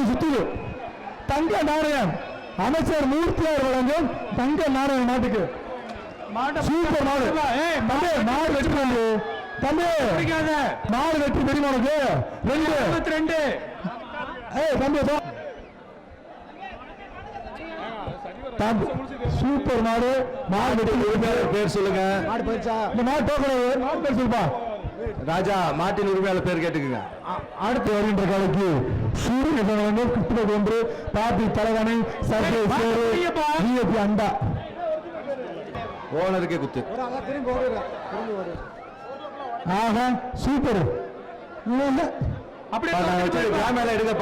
சுத்துது தங்க நாணயம் அமைச்சர் மூர்த்தியார் வழங்கும் தங்க நாணயம் நாட்டுக்கு சூப்பர் மாடு. மாடு வெற்றி தம்பி மாடு வெற்றி தெரியுமா உனக்கு? 2 தம்பி சூப்பர் மாடு. மாடு வெற்றி பேர் சொல்லுங்க. இந்த மாடு டோக்கன் மாடு பேர் சொல்லுப்பா. ராஜா மாட்டின் உரிமையாளர் பேர் கேட்டுக்குங்க. அடுத்து வருகின்ற காலைக்கு சூரியன் கிருஷ்ண ஒன்று பாபி தலைவனை அண்டா ஓனருக்கே குத்து. ஆஹா சூப்பர். அப்படியே எடுக்க